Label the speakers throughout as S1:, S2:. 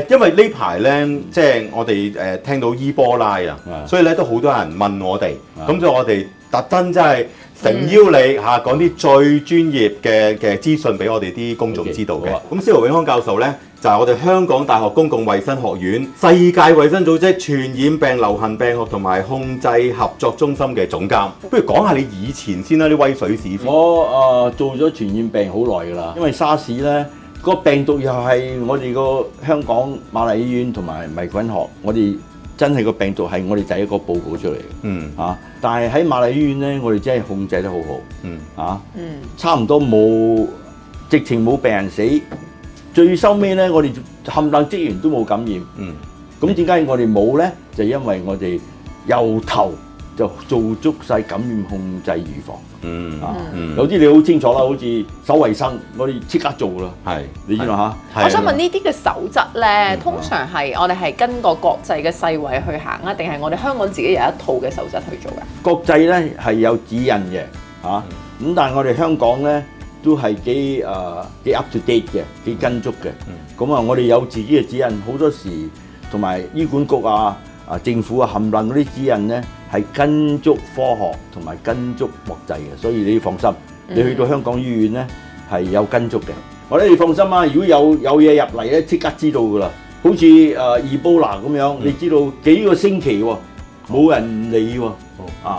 S1: 因為呢排咧，即係我哋聽到伊波拉啊，所以咧都好多人問我哋，咁所以我哋特登真係誠邀你嚇講啲最專業嘅資訊俾我哋啲公眾知道嘅。咁司徒永康教授咧就係我哋香港大學公共衛生學院世界衛生組織傳染病流行病學同埋控制合作中心嘅總監。不如講下你以前先啦，啲威水史。
S2: 我做咗傳染病好耐㗎啦，因為沙士咧。個病毒又係我哋個香港瑪麗醫院同埋微菌學，我哋真係個病毒係我哋第一個報告出嚟嘅。但係喺瑪麗醫院咧，我哋真係控制得好好。差唔多冇，直情冇病人死。最收尾咧，我哋冚唪唥職員都冇感染。咁點解我哋冇咧？就因為我哋由頭就做足晒感染控制預防。有啲你好清楚啦，好似手衞生，我哋即刻做啦。係，你知嘛嚇？
S3: 我想問呢啲嘅守則咧，通常係我哋係跟個國際嘅世衛去行啊，定係我哋香港自己有一套嘅守則去做㗎？
S2: 國際咧係有指引嘅嚇，咁但係我哋香港咧都係幾 up to date 嘅，幾跟足嘅。咁啊，我哋有自己嘅指引，好多時同埋醫管局政府冚唪唥嗰啲指引咧。係跟足科學同埋跟足國際嘅，所以你要放心。你去到香港醫院咧係有跟足嘅。我哋你放心啊！如果有嘢入嚟咧，即刻知道㗎啦。好似Ebola咁樣，你知道幾個星期喎，冇人理喎。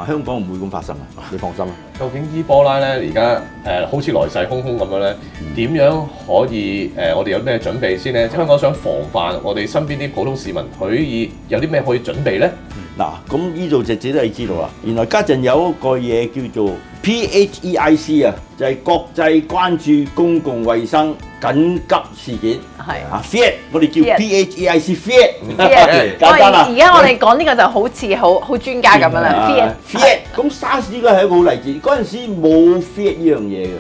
S2: 香港唔會咁發生啊！你放心啊。
S4: 究竟伊波拉咧而家好似來勢洶洶咁樣咧，點樣可以我哋有咩準備先咧？香港想防範我哋身邊啲普通市民，佢有啲咩可以準備咧？
S2: 嗱，咁呢度就只都係知道啦。原來家陣有一個嘢叫做 PHEIC 啊，就係國際關注公共衛生緊急事件。係FEAT，我哋叫 PHEIC，FEAT。簡單啦。而
S3: 家我哋講呢個就好似好專家咁樣啦。
S2: FEAT。咁 SARS 呢個係一個好例子，嗰陣時冇 FEAT 呢樣嘢嘅。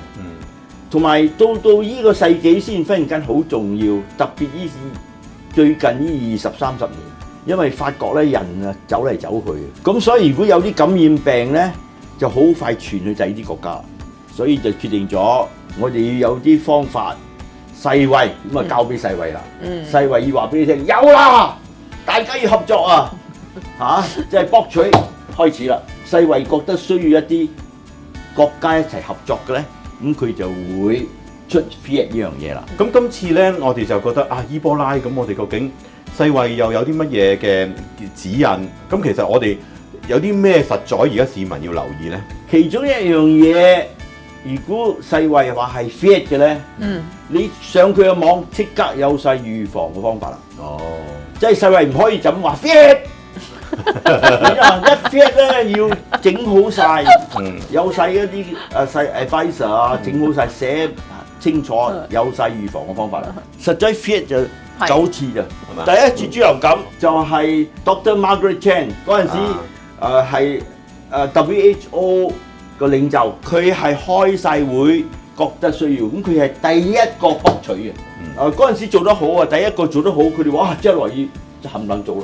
S2: 同埋到呢個世紀先忽然間好重要，特別呢最近呢20-30年。因為發覺咧人啊走嚟走去，咁所以如果有啲感染病咧，就好快傳去第二啲國家，所以就決定咗我哋要有啲方法，世衛咁啊交俾世衛啦。世衛要話俾你聽，有啦，大家要合作啊，即係博取開始啦。世衛覺得需要一啲國家一齊合作嘅咧，咁佢就會出 FEAT 呢樣嘢啦。
S1: 咁今次咧，我哋就覺得伊波拉咁，我哋究竟世衛又有啲乜嘢嘅指引？咁其實我哋有啲咩實在而家市民要留意咧？
S2: 其中一樣嘢，如果世衛話係 FEAT 嘅咧，你上佢嘅網即刻有晒預防嘅方法啦。即係世衛唔可以就咁話 FEAT，一 FEAT 咧要整好晒，有晒一啲細 advisor 整好晒寫清楚，有晒預防嘅方法啦。實際 FEAT 就9次咋，第一次豬流感就係 Dr. Margaret Chan 嗰陣時，係WHO 個領袖，佢係開晒會，覺得需要，咁佢係第一個博取嘅。嗰陣時做得好啊，第一個做得好，佢哋哇，將來要就冚唪唥做啦。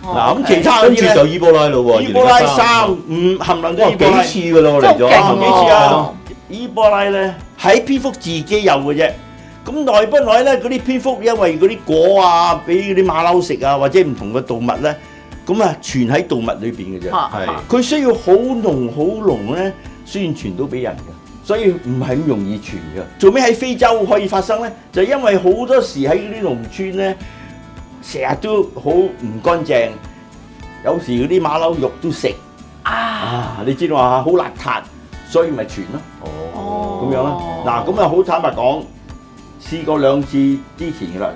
S2: 嗱咁其他嗰啲咧
S1: 就伊波拉咯喎，
S2: 伊波拉3、5冚唪唥都伊波拉
S1: 幾次㗎啦，我嚟咗
S2: 幾次啊？伊波拉咧喺蝙蝠自己有嘅啫。咁耐不耐咧？嗰啲蝙蝠因為嗰啲果啊，俾嗰啲馬騮食啊，或者唔同嘅動物咧，咁啊傳喺動物裏邊嘅啫。係，佢需要好濃咧，先傳到俾人嘅，所以唔係咁容易傳嘅。做咩喺非洲可以發生咧？就因為好多時喺嗰啲農村咧，成日都好唔乾淨，有時嗰啲馬騮肉都食你知道嘛？好邋遢，所以咪傳咯。咁樣啦。嗱，咁啊好坦白講。試過2次之前嘅啦，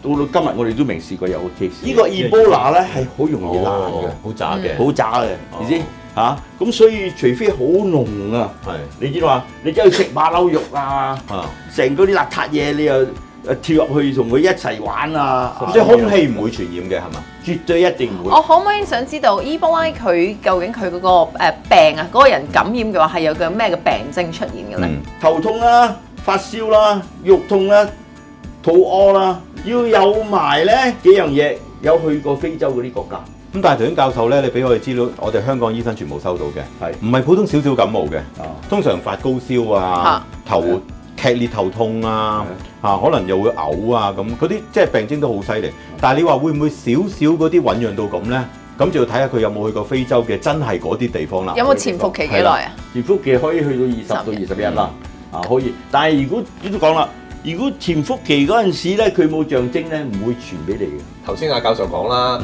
S2: 到今日我哋都未試過有個 case。呢個 Ebola 咧係好容易爛嘅，
S4: 好渣嘅，
S2: 好渣嘅，你知嚇？咁所以除非好濃啊，你知道嘛？你走去食馬騮肉啊，成嗰啲邋遢嘢，你又跳入去同佢一齊玩啊，
S1: 即係空氣唔會傳染嘅係嘛？
S2: 絕對一定唔會。
S3: 我可唔可以想知道伊波拉佢究竟佢嗰個病啊，嗰個人感染嘅話係有個咩嘅病徵出現嘅咧？
S2: 頭痛啦。發燒啦、肉痛啦、肚屙啦，要有埋咧幾樣嘢，有去過非洲嗰啲國家。
S1: 咁但係頭先教授咧，你俾我哋知道，我哋香港醫生全部收到嘅，唔係普通少少感冒嘅，通常發高燒啊、頭劇烈頭痛啊，可能又會嘔啊咁，嗰啲即係病徵都好犀利。但係你話會唔會少少嗰啲醖釀到咁咧？咁就要睇下佢有冇去過非洲嘅真係嗰啲地方啦。
S3: 有冇潛伏期幾耐啊？
S2: 潛伏期可以去到20到20日啦，可以。但係如果你都講啦，如果潛伏期嗰陣時咧，佢冇象徵咧，唔會傳俾你嘅。
S4: 頭先阿教授講啦，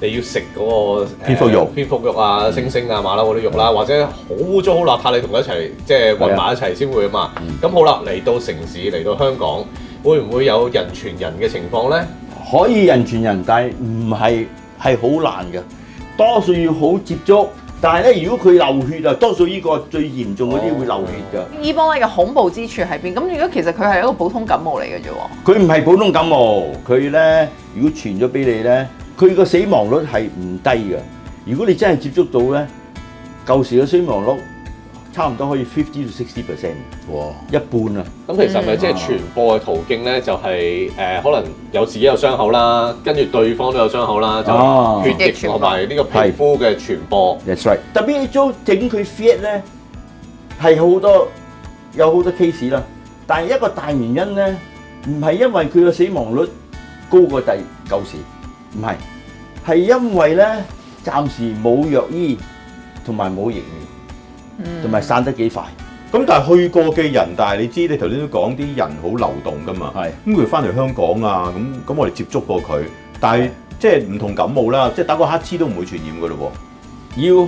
S4: 你要食嗰個
S1: 蝙蝠肉、
S4: 蝙蝠肉啊、猩猩啊、馬騮嗰啲肉啦，或者好污糟好邋遢，你同佢一齊即係混埋一齊先會啊嘛。咁好啦，嚟到城市嚟到香港，會唔會有人傳人嘅情況咧？
S2: 可以人傳人，但係唔係好難嘅，多數要好接觸。但係咧，如果佢流血啊，多數呢個最嚴重嗰啲會流血㗎。
S3: 伊波拉嘅恐怖之處喺邊？咁如果其實佢係一個普通感冒嚟嘅啫喎。
S2: 佢唔係普通感冒，佢咧如果傳咗俾你咧，佢個死亡率係唔低嘅。如果你真係接觸到咧，舊時嘅死亡率差唔多可以50%到60%，哇，一半啊！
S4: 咁其實咪即係傳播嘅途徑咧，就係可能有自己有傷口啦，跟住對方都有傷口啦，就血液同埋呢個皮膚嘅傳播。
S2: That's right。特別你做整佢 fit 咧，係有好多 case 啦。但係一個大原因咧，唔係因為佢嘅死亡率高過舊時，唔係，係因為咧暫時冇藥醫同埋冇疫苗，同埋散得幾快。
S1: 咁但係去過嘅人，但係你知你頭先都講啲人好流動㗎嘛，咁佢翻嚟香港啊，咁我哋接觸過佢，但係即係唔同感冒啦，即係打個乞嗤都唔會傳染㗎咯喎，
S2: 要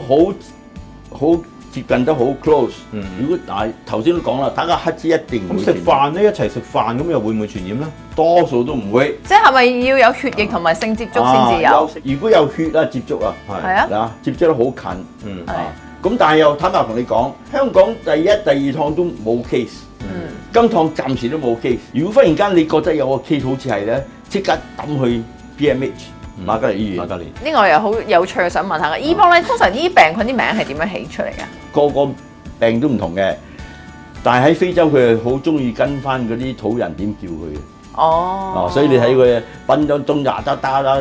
S2: 好接近得好 close。如果但係頭先都講啦，打個乞嗤一定唔會傳染。咁食飯咧，一齊食飯咁又會唔會傳染咧？多數都唔會。
S3: 即係咪要有血液同埋性接觸先至有？
S2: 如果有血啊接觸啊，
S3: 係啊，
S2: 接觸得好近。咁但係又坦白同你講，香港第一、第二趟都冇 case，今趟暫時都冇 case。如果忽然間你覺得有個 case 好似係咧，即刻抌去 BMH 瑪嘉烈醫院。
S3: 呢個又好有趣，想問下嘅。伊波拉通常呢啲病菌啲名係點樣起出嚟㗎？
S2: 個個病都唔同嘅，但係喺非洲佢係好中意跟翻嗰啲土人點叫佢嘅。哦，所以你睇佢笨咗中牙得啦，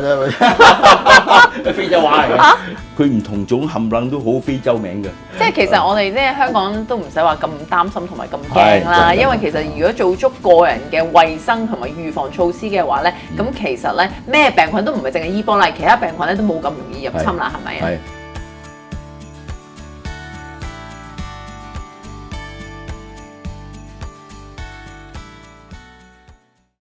S2: 非洲話嚟嘅。佢唔同種冚唪唥都好非洲名嘅。
S3: 即係其實我哋咧香港都唔使話咁擔心同埋咁驚啦，因為其實如果做足個人嘅衞生同埋預防措施嘅話咧，咁其實咧咩病菌都唔係淨係伊波拉，其他病菌咧都冇咁容易入侵啦，係咪啊？